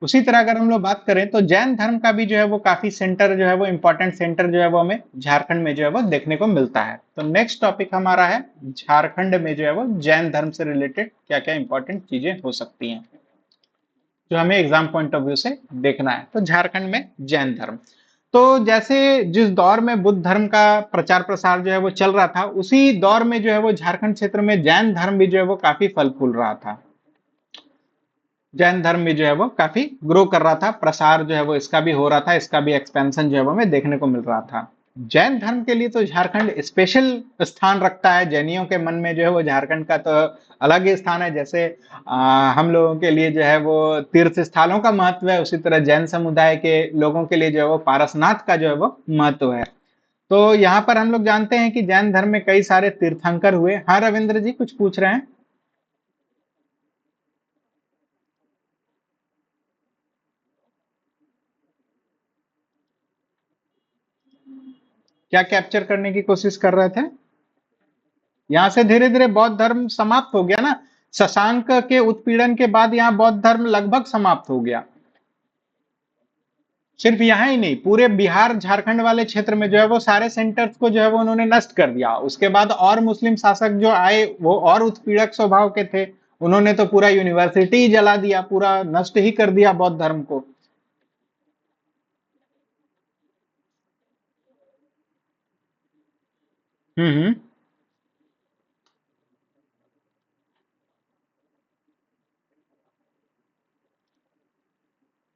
उसी तरह अगर हम लोग बात करें तो जैन धर्म का भी जो है वो काफी सेंटर जो है वो इम्पोर्टेंट सेंटर जो है वो हमें झारखंड में जो है वो देखने को मिलता है। तो नेक्स्ट टॉपिक हमारा है झारखंड में जो है वो जैन धर्म से रिलेटेड क्या क्या इंपॉर्टेंट चीजें हो सकती हैं जो हमें एग्जाम पॉइंट ऑफ व्यू से देखना है। तो झारखंड में जैन धर्म, तो जैसे जिस दौर में बुद्ध धर्म का प्रचार प्रसार जो है वो चल रहा था, उसी दौर में जो है वो झारखंड क्षेत्र में जैन धर्म भी जो है वो काफी फल फूल रहा था। जैन धर्म भी जो है वो काफी ग्रो कर रहा था, प्रसार जो है वो इसका भी हो रहा था, इसका भी एक्सपेंशन जो है वो हमें देखने को मिल रहा था। जैन धर्म के लिए तो झारखंड स्पेशल स्थान रखता है। जैनियों के मन में जो है वो झारखंड का तो अलग ही स्थान है। जैसे हम लोगों के लिए जो है वो तीर्थ स्थलों का महत्व है, उसी तरह जैन समुदाय के लोगों के लिए जो है वो पारसनाथ का जो है वो महत्व है। तो यहाँ पर हम लोग जानते हैं कि जैन धर्म में कई सारे तीर्थंकर हुए। हाँ रविंद्र जी कुछ पूछ रहे हैं? क्या कैप्चर करने की कोशिश कर रहे थे? यहाँ से धीरे धीरे बौद्ध धर्म समाप्त हो गया ना। शशांक के उत्पीड़न के बाद यहाँ बौद्ध धर्म लगभग समाप्त हो गया। सिर्फ यहाँ ही नहीं, पूरे बिहार झारखंड वाले क्षेत्र में जो है वो सारे सेंटर्स को जो है वो उन्होंने नष्ट कर दिया। उसके बाद और मुस्लिम शासक जो आए वो और उत्पीड़क स्वभाव के थे। उन्होंने तो पूरा यूनिवर्सिटी ही जला दिया, पूरा नष्ट ही कर दिया बौद्ध धर्म को। हम्म।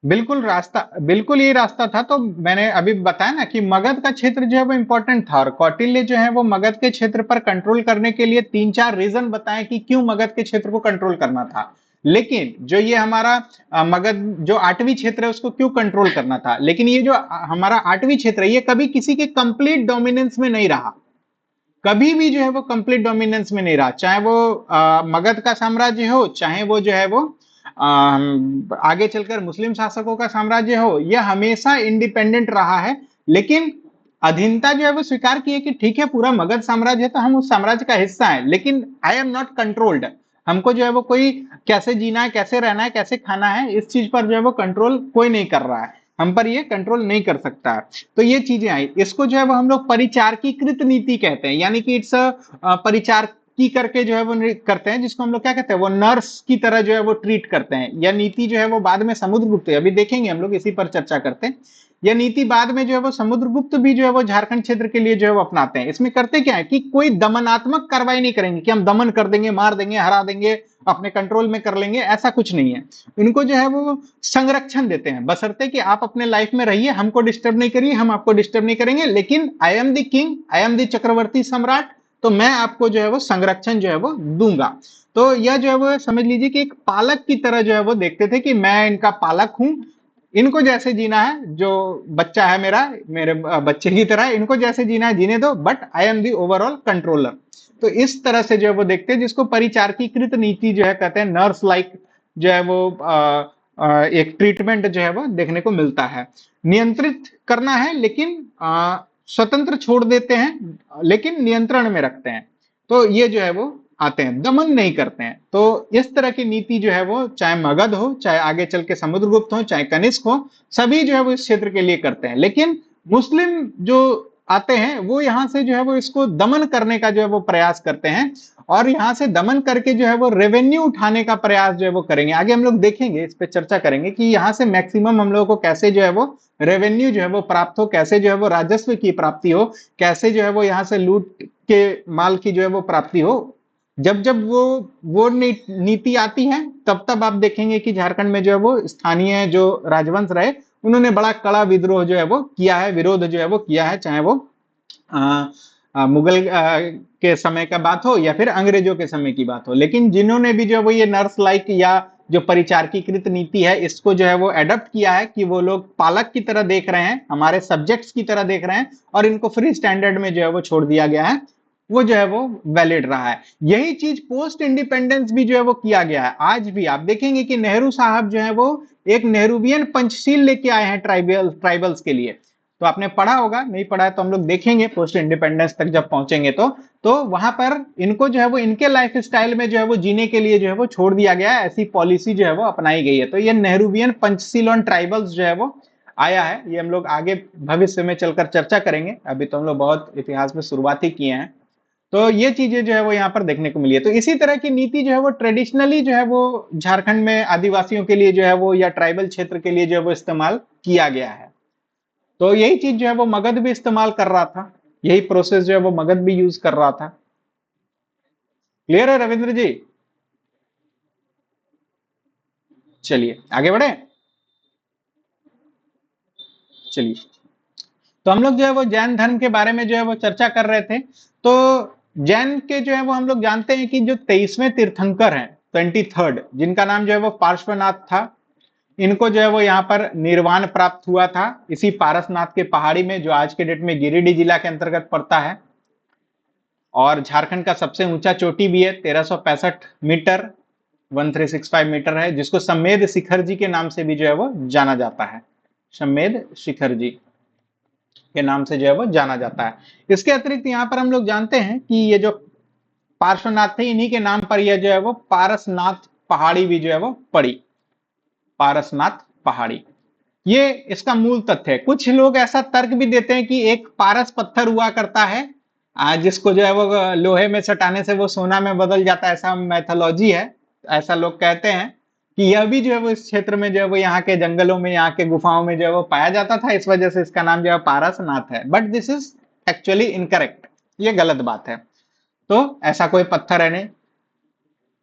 बिल्कुल रास्ता, बिल्कुल ये रास्ता था। तो मैंने अभी बताया ना कि मगध का क्षेत्र जो है वो इंपॉर्टेंट था, और कौटिल्य जो है वो मगध के क्षेत्र पर कंट्रोल करने के लिए तीन चार रीजन बताए कि क्यों मगध के क्षेत्र को कंट्रोल करना था। लेकिन जो ये हमारा मगध जो आठवीं क्षेत्र है उसको क्यों कंट्रोल करना था, लेकिन ये जो हमारा आठवीं क्षेत्र है ये कभी किसी के कंप्लीट डोमिनेंस में नहीं रहा। कभी भी जो है वो कंप्लीट डोमिनेंस में नहीं रहा, चाहे वो मगध का साम्राज्य हो, चाहे वो जो है वो आगे चलकर मुस्लिम शासकों का साम्राज्य हो, यह हमेशा इंडिपेंडेंट रहा है। लेकिन अधीनता जो है वो स्वीकार की है कि ठीक है पूरा मगध साम्राज्य है तो हम उस साम्राज्य का हिस्सा है, लेकिन आई एम नॉट कंट्रोल्ड। हमको जो है वो कोई कैसे जीना है, कैसे रहना है, कैसे खाना है, इस चीज पर जो है वो कंट्रोल कोई नहीं कर रहा है, हम पर ये कंट्रोल नहीं कर सकता है। तो ये चीजें आई, इसको जो है वो हम लोग परिचारकीकृत नीति कहते हैं, यानी कि इट्स परिचार की करके जो है वो करते हैं, जिसको हम लोग क्या कहते हैं, वो नर्स की तरह जो है वो ट्रीट करते हैं। यह नीति जो है वो बाद में समुद्रगुप्त, अभी देखेंगे हम लोग, इसी पर चर्चा करते हैं। यह नीति बाद में जो है वो समुद्रगुप्त भी जो है वो झारखंड क्षेत्र के लिए जो है वो अपनाते हैं। इसमें करते क्या है कि कोई दमनात्मक कार्रवाई नहीं करेंगे कि हम दमन कर देंगे, मार देंगे, हरा देंगे, अपने कंट्रोल में कर लेंगे, ऐसा कुछ नहीं है। इनको जो है वो संरक्षण देते हैं, बशर्ते कि आप अपने लाइफ में रहिए, हमको डिस्टर्ब नहीं करिए, हम आपको डिस्टर्ब नहीं करेंगे, लेकिन I am the king, I am the चक्रवर्ती सम्राट, तो मैं आपको जो है वो संरक्षण जो है वो दूंगा। तो यह जो है वो समझ लीजिए कि एक पालक की तरह जो है वो देखते थे कि मैं इनका पालक हूं, इनको जैसे जीना है, जो बच्चा है मेरा, मेरे बच्चे की तरह इनको जैसे जीना है जीने दो, but I am the overall controller. तो इस तरह से जो है वो देखते हैं, जिसको परिचारकीकृत नीति जो है कहते हैं, नर्स लाइक जो है वो एक ट्रीटमेंट जो है वो देखने को मिलता है। नियंत्रित करना है लेकिन स्वतंत्र छोड़ देते हैं, लेकिन नियंत्रण में रखते हैं। तो ये जो है वो आते हैं, दमन नहीं करते हैं। तो इस तरह की नीति जो है वो चाहे मगध हो, चाहे आगे चल के समुद्रगुप्त हो, चाहे कनिष्क हो, सभी जो है वो इस क्षेत्र के लिए करते हैं। लेकिन मुस्लिम जो आते हैं वो यहाँ से जो है वो इसको दमन करने का जो है वो प्रयास करते हैं, और यहाँ से दमन करके जो है वो रेवेन्यू उठाने का प्रयास जो है वो करेंगे। आगे हम लोग देखेंगे, इस पे चर्चा करेंगे कि यहाँ से मैक्सिमम हम लोगों को कैसे जो है वो रेवेन्यू जो है वो प्राप्त हो, कैसे जो है वो राजस्व की प्राप्ति हो, कैसे जो है वो यहाँ से लूट के माल की जो है वो प्राप्ति हो। जब जब वो नीति आती है, तब तब आप देखेंगे कि झारखंड में जो है वो स्थानीय जो राजवंश रहे, उन्होंने बड़ा कड़ा विद्रोह जो है वो किया है, विरोध जो है वो किया है, चाहे वो मुगल के समय का बात हो या फिर अंग्रेजों के समय की बात हो। लेकिन जिन्होंने भी जो है वो ये नर्स लाइक या जो परिचारकीकृत नीति है, इसको जो है वो एडप्ट किया है कि वो लोग पालक की तरह देख रहे हैं, हमारे सब्जेक्ट्स की तरह देख रहे हैं, और इनको फ्री स्टैंडर्ड में जो है वो छोड़ दिया गया है, वो जो है वो वैलिड रहा है। यही चीज पोस्ट इंडिपेंडेंस भी जो है वो किया गया है। आज भी आप देखेंगे कि नेहरू साहब जो है वो एक नेहरूवियन पंचशील लेके आए हैं ट्राइबल्स के लिए। तो आपने पढ़ा होगा, नहीं पढ़ा है तो हम लोग देखेंगे पोस्ट इंडिपेंडेंस तक जब पहुंचेंगे तो वहां पर इनको जो है वो इनके लाइफ स्टाइल में जो है वो जीने के लिए जो है वो छोड़ दिया गया है, ऐसी पॉलिसी जो है वो अपनाई गई है। तो ये नेहरूवियन पंचशील ऑन ट्राइबल्स जो है वो आया है, ये हम लोग आगे भविष्य में चलकर चर्चा करेंगे, अभी तो हम लोग बहुत इतिहास में शुरुआत ही किए हैं। तो ये चीजें जो है वो यहाँ पर देखने को मिली है। तो इसी तरह की नीति जो है वो ट्रेडिशनली जो है वो झारखंड में आदिवासियों के लिए जो है वो या ट्राइबल क्षेत्र के लिए जो है वो इस्तेमाल किया गया है। तो यही चीज जो है वो मगध भी इस्तेमाल कर रहा था, यही प्रोसेस जो है वो मगध भी यूज कर रहा था। क्लियर है रविंद्र जी? चलिए आगे बढ़े। चलिए, तो हम लोग जो है वो जैन धर्म के बारे में जो है वो चर्चा कर रहे थे। तो जैन के जो है वो हम लोग जानते हैं कि जो 23वें तीर्थंकर हैं, 23rd, जिनका नाम जो है वो पार्श्वनाथ था, इनको जो है वो यहाँ पर निर्वाण प्राप्त हुआ था इसी पारसनाथ के पहाड़ी में, जो आज के डेट में गिरिडीह जिला के अंतर्गत पड़ता है और झारखंड का सबसे ऊंचा चोटी भी है, 1365 मीटर, 1365 मीटर है, जिसको सम्मेद शिखर जी के नाम से भी जो है वो जाना जाता है। सम्मेद शिखर जी के नाम से जो है वो जाना जाता है। इसके अतिरिक्त यहाँ पर हम लोग जानते हैं कि ये जो पार्श्वनाथ थे, इन्हीं के नाम पर यह जो है वो पारसनाथ पहाड़ी भी जो है वो पड़ी, पारसनाथ पहाड़ी। ये इसका मूल तथ्य है। कुछ लोग ऐसा तर्क भी देते हैं कि एक पारस पत्थर हुआ करता है, जिसको जो है वो लोहे में सटाने से वो सोना में बदल जाता है, ऐसा मैथोलॉजी है, ऐसा लोग कहते हैं कि यह भी जो है वो इस क्षेत्र में जो है वो यहाँ के जंगलों में, यहाँ के गुफाओं में जो है वो पाया जाता था, इस वजह से इसका नाम जो है पारसनाथ है। But this is actually incorrect, ये गलत बात है। तो ऐसा कोई पत्थर है नहीं,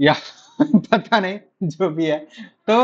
या पता नहीं जो भी है। तो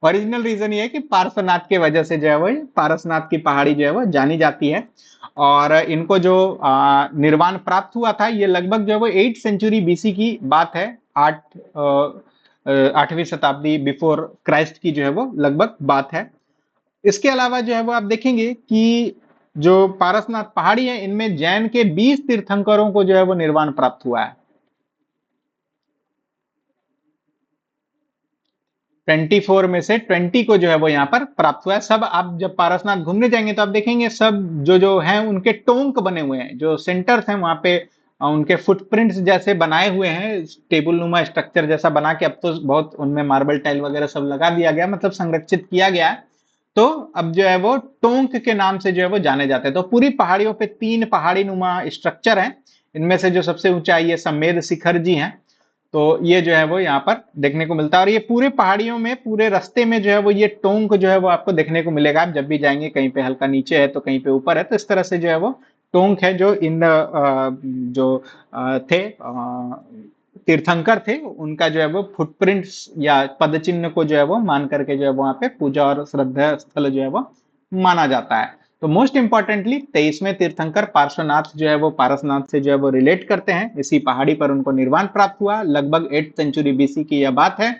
ओरिजिनल रीजन ये है कि पार्श्वनाथ के वजह से जो है वो पारसनाथ की पहाड़ी जो है वो जानी जाती है। और इनको जो निर्वाण प्राप्त हुआ था, ये लगभग जो है वो 8th सेंचुरी बीसी की बात है, 8वीं शताब्दी बिफोर क्राइस्ट की जो है वो लगभग बात है। इसके अलावा जो है वो आप देखेंगे कि जो पारसनाथ पहाड़ी है, इनमें जैन के 20 तीर्थंकरों को जो है वो निर्वाण प्राप्त हुआ है। 24 में से 20 को जो है वो यहाँ पर प्राप्त हुआ है। सब आप जब पारसनाथ घूमने जाएंगे तो आप देखेंगे सब जो जो हैं उनके टोंक बने हुए हैं, जो सेंटर्स हैं वहां पे उनके फुटप्रिंट्स जैसे बनाए हुए हैं, टेबल नुमा स्ट्रक्चर जैसा बना के, अब तो बहुत उनमें मार्बल टाइल वगैरह सब लगा दिया गया, मतलब संरक्षित किया गया है। तो अब जो है वो टोंक के नाम से जो है वो जाने जाते हैं। तो पूरी पहाड़ियों पे 3 पहाड़ी नुमा स्ट्रक्चर हैं, इनमें से जो सबसे ऊंचा है ये सम्मेद शिखर जी हैं। तो ये जो है वो यहाँ पर देखने को मिलता है, और ये पूरे पहाड़ियों में पूरे रास्ते में जो है वो ये टोंक जो है वो आपको देखने को मिलेगा। आप जब भी जाएंगे, कहीं पे हल्का नीचे है तो कहीं पे ऊपर है, तो इस तरह से जो है वो टोंक है, जो इन जो थे तीर्थंकर थे, उनका जो है वो फुटप्रिंट्स या पद चिन्ह को जो है वो मान करके जो है वहां पे पूजा और श्रद्धा स्थल जो है वो माना जाता है। तो मोस्ट इंपॉर्टेंटली 23वें तीर्थंकर पार्श्वनाथ जो है वो पारसनाथ से जो है वो रिलेट करते हैं, इसी पहाड़ी पर उनको निर्वाण प्राप्त हुआ, लगभग 8th सेंचुरी बीसी की यह बात है।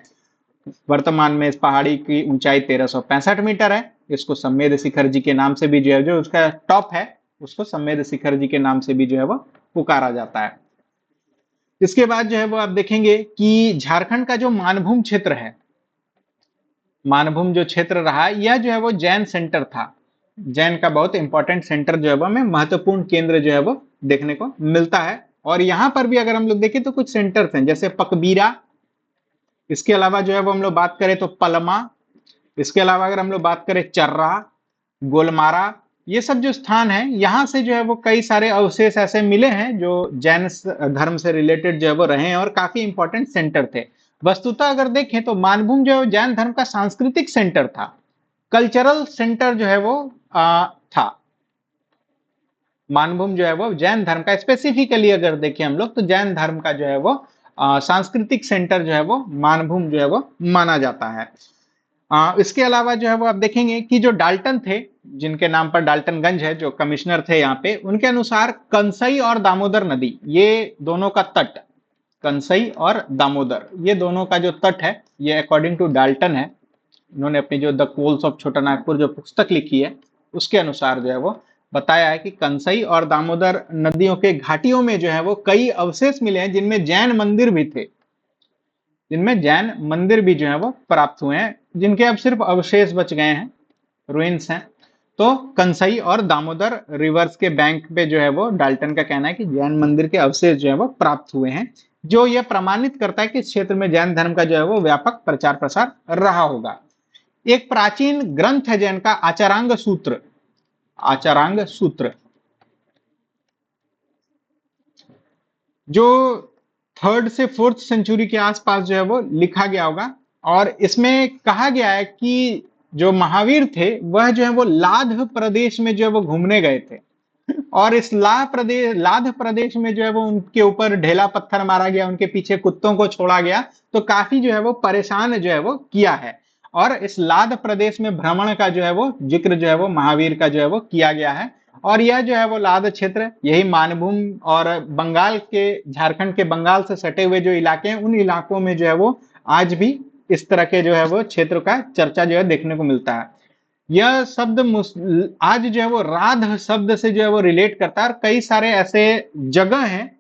वर्तमान में इस पहाड़ी की ऊंचाई 1365 मीटर है। इसको सम्मेद शिखर जी के नाम से भी जो है, जो उसका टॉप है उसको सम्मेद शिखर जी के नाम से भी जो है वो पुकारा जाता है। इसके बाद जो है वो आप देखेंगे कि झारखंड का जो मानभूम क्षेत्र है, मानभूम जो क्षेत्र रहा, यह जो है वो जैन सेंटर था। जैन का बहुत इंपॉर्टेंट सेंटर जो है वो हमें महत्वपूर्ण केंद्र जो है वो देखने को मिलता है। और यहाँ पर भी अगर हम लोग देखें तो कुछ सेंटर्स हैं, जैसे पकबीरा, इसके अलावा जो है वो हम लोग बात करें तो पलमा, इसके अलावा अगर हम लोग बात करें चर्रा, गोलमारा, ये सब जो स्थान है, यहाँ से जो है वो कई सारे अवशेष ऐसे मिले हैं जो जैन धर्म से रिलेटेड जो है वो रहे हैं और काफी इंपॉर्टेंट सेंटर थे। वस्तुतः अगर देखें तो मानभूम जो है जैन धर्म का सांस्कृतिक सेंटर था, कल्चरल सेंटर जो है वो था। मानभूम जो है वो जैन धर्म का, स्पेसिफिकली अगर देखें हम लोग तो जैन धर्म का जो है वो सांस्कृतिक सेंटर जो है वो मानभूम जो है वो माना जाता है। इसके अलावा जो है वो आप देखेंगे कि जो डाल्टन थे, जिनके नाम पर डाल्टनगंज है, जो कमिश्नर थे यहाँ पे, उनके अनुसार कंसई और दामोदर नदी, ये दोनों का तट, कंसई और दामोदर, ये दोनों का जो तट है, ये अकॉर्डिंग टू डाल्टन है, उन्होंने अपनी जो द कोल्स ऑफ छोटा नागपुर जो पुस्तक लिखी है उसके अनुसार जो है वो बताया है कि कंसई और दामोदर नदियों के घाटियों में जो है वो कई अवशेष मिले हैं, जिनमें जैन मंदिर भी थे, जिनमें जैन मंदिर भी जो है वो प्राप्त हुए हैं, जिनके अब सिर्फ अवशेष बच गए हैं, रुइंस हैं। तो कंसई और दामोदर रिवर्स के बैंक पे जो है वो डाल्टन का कहना है कि जैन मंदिर के अवशेष जो है वो प्राप्त हुए हैं, जो यह प्रमाणित करता है कि इस क्षेत्र में जैन धर्म का जो है वो व्यापक प्रचार प्रसार रहा होगा। एक प्राचीन ग्रंथ है जैन का आचारांग सूत्र। आचारांग सूत्र जो 3rd से 4th सेंचुरी के आसपास जो है वो लिखा गया होगा, और इसमें कहा गया है कि जो महावीर थे वह जो है वो लाध प्रदेश में जो है वो घूमने गए थे, और इस लाध प्रदेश में जो है वो उनके ऊपर ढेला पत्थर मारा गया, उनके पीछे कुत्तों को छोड़ा गया, तो काफी जो है वो परेशान जो है वो किया है। और इस लाध प्रदेश में भ्रमण का जो है वो जिक्र जो है वो महावीर का जो है वो किया गया है। और यह जो है वो लाध क्षेत्र यही मानभूम और बंगाल के, झारखंड के बंगाल से सटे हुए जो इलाके हैं, उन इलाकों में जो है वो आज भी इस तरह के जो है वो क्षेत्र का चर्चा जो है देखने को मिलता है। यह शब्द आज जो है वो राध शब्द से जो है वो रिलेट करता है, और कई सारे ऐसे जगह हैं,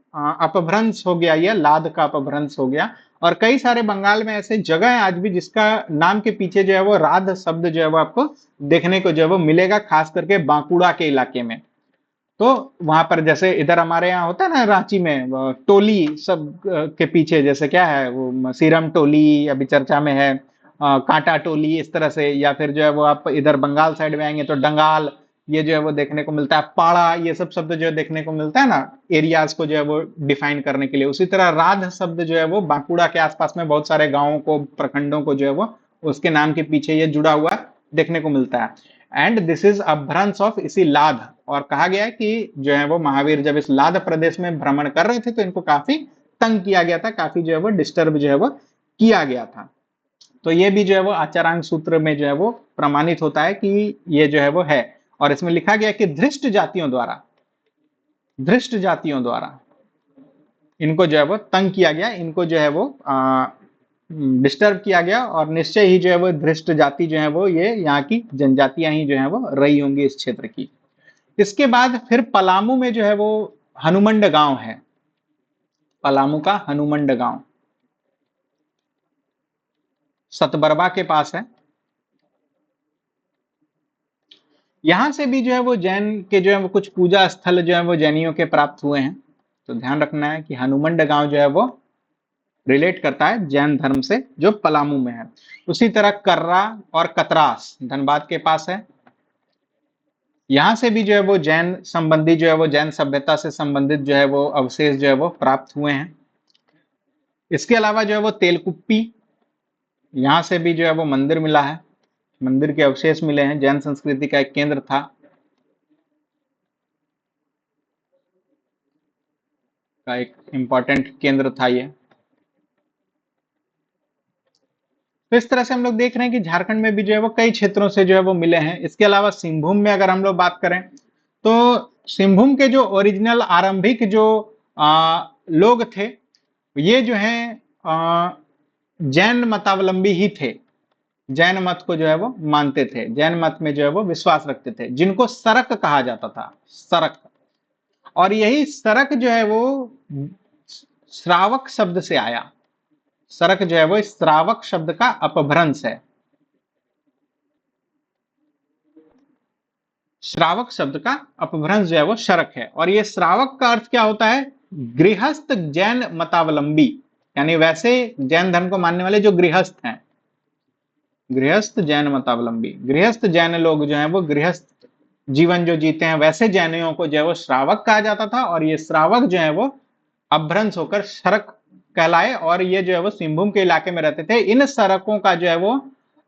अपभ्रंश हो गया, यह लाद का अपभ्रंश हो गया, और कई सारे बंगाल में ऐसे जगह है आज भी जिसका नाम के पीछे जो है वो राध शब्द जो है वो आपको देखने को जो है वो मिलेगा, खास करके बांकुड़ा के इलाके में। तो वहां पर जैसे इधर हमारे यहाँ होता है ना रांची में, टोली सब के पीछे जैसे क्या है वो सीरम टोली अभी चर्चा में है, कांटा टोली, इस तरह से, या फिर जो है वो आप इधर बंगाल साइड में आएंगे तो डंगाल, ये जो है वो देखने को मिलता है, पाड़ा, ये सब शब्द जो है देखने को मिलता है ना एरियाज को जो है वो डिफाइन करने के लिए। उसी तरह राध शब्द जो है वो बांकुड़ा के आसपास में बहुत सारे गांवों को, प्रखंडों को जो है वो उसके नाम के पीछे ये जुड़ा हुआ देखने को मिलता है। एंड दिस इज अभ्रंश ऑफ इसी लाध। और कहा गया है कि जो है वो महावीर जब इस लाध प्रदेश में भ्रमण कर रहे थे तो इनको काफी तंग किया गया था, काफी जो है वो डिस्टर्ब जो है वो किया गया था। तो ये भी जो है वो आचारांग सूत्र में जो है वो प्रमाणित होता है कि ये जो है वो है। और इसमें लिखा गया कि धृष्ट जातियों द्वारा इनको जो है वो तंग किया गया, इनको जो है वो डिस्टर्ब किया गया, और निश्चय ही जो है वो धृष्ट जाति जो है वो ये यहाँ की जनजातियां ही जो है वो रही होंगी इस क्षेत्र की। इसके बाद फिर पलामू में जो है वो हनुमंड गांव है, पलामू का हनुमंड गांव सतबरबा के पास है। यहां से भी जो है वो जैन के जो है वो कुछ पूजा स्थल जो है वो जैनियों के प्राप्त हुए हैं। तो ध्यान रखना है कि हनुमंड गांव जो है वो रिलेट करता है जैन धर्म से, जो पलामू में है। उसी तरह कर्रा और कतरास धनबाद के पास है। यहां से भी जो है वो जैन संबंधी जो है वो जैन सभ्यता से संबंधित जो है वो अवशेष जो है वो प्राप्त हुए हैं। इसके अलावा जो है वो तेलकुप्पी, यहां से भी जो है वो मंदिर मिला है, मंदिर के अवशेष मिले हैं, जैन संस्कृति का एक केंद्र था, का एक इंपॉर्टेंट केंद्र था ये। तो इस तरह से हम लोग देख रहे हैं कि झारखंड में भी जो है वो कई क्षेत्रों से जो है वो मिले हैं। इसके अलावा सिंहभूम में अगर हम लोग बात करें तो सिंहभूम के जो ओरिजिनल आरंभिक जो लोग थे ये जो है जैन मतावलंबी ही थे, जैन मत को जो है वो मानते थे, जैन मत में जो है वो विश्वास रखते थे, जिनको सरक कहा जाता था, सरक। और यही सरक जो है वो श्रावक शब्द से आया, सरक जो है वो इस श्रावक शब्द का अपभ्रंश है। श्रावक शब्द का अपभ्रंश जो है वो शरक है। और ये श्रावक का अर्थ क्या होता है? गृहस्थ जैन मतावलंबी, यानी वैसे जैन धर्म को मानने वाले जो गृहस्थ हैं, गृहस्थ जैन मतावलंबी, गृहस्थ जैन लोग जो हैं वो गृहस्थ जीवन जो जीते हैं, वैसे जैनियों को जो है वो श्रावक कहा जाता था। और ये श्रावक जो है वो अपभ्रंश होकर शरक कहलाए, और ये जो है वो सिंहभूम के इलाके में रहते थे। इन सरकों का जो है वो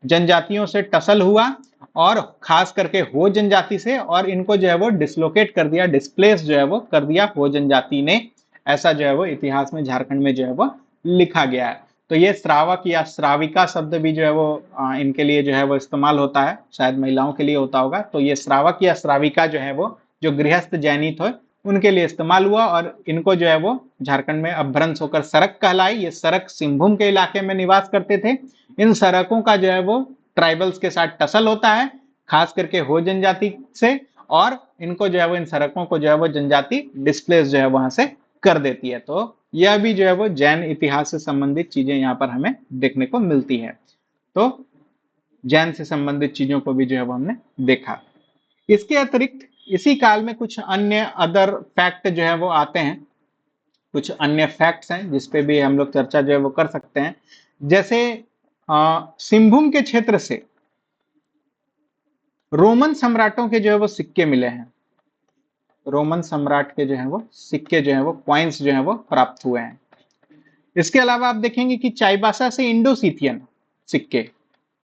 जनजातियों से टसल हुआ, और खास करके हो जनजाति से, और इनको जो है वो डिसलोकेट कर दिया, डिस्प्लेस जो है वो कर दिया हो जनजाति ने। ऐसा जो है वो इतिहास में झारखंड में जो है वो लिखा गया है। तो ये श्रावक या श्राविका शब्द भी जो है वो इनके लिए जो है वो इस्तेमाल होता है, शायद महिलाओं के लिए होता होगा। तो ये श्रावक या श्राविका जो है वो जो गृहस्थ जैनी थे उनके लिए इस्तेमाल हुआ, और इनको जो है वो झारखंड में अपभ्रंश होकर सरक कहलाई। ये सरक सिंहभूम के इलाके में निवास करते थे। इन सरकों का जो है वो ट्राइबल्स के साथ टसल होता है, खास करके हो जनजाति से, और इनको जो है वो इन सरकों को जो है वो जनजाति डिस्प्लेस जो है वहां से कर देती है। तो यह भी जो है वो जैन इतिहास से संबंधित चीजें यहाँ पर हमें देखने को मिलती है। तो जैन से संबंधित चीजों को भी जो है वो हमने देखा। इसके अतिरिक्त इसी काल में कुछ अन्य अदर फैक्ट जो है वो आते हैं, कुछ अन्य फैक्ट्स हैं जिसपे भी हम लोग चर्चा जो है वो कर सकते हैं। जैसे सिंहभूम के क्षेत्र से रोमन सम्राटों के जो है वो सिक्के मिले हैं, रोमन सम्राट के जो है वो सिक्के जो है वो कॉइन्स जो है वो प्राप्त हुए हैं। इसके अलावा आप देखेंगे कि चाईबासा से इंडो सीथियन सिक्के,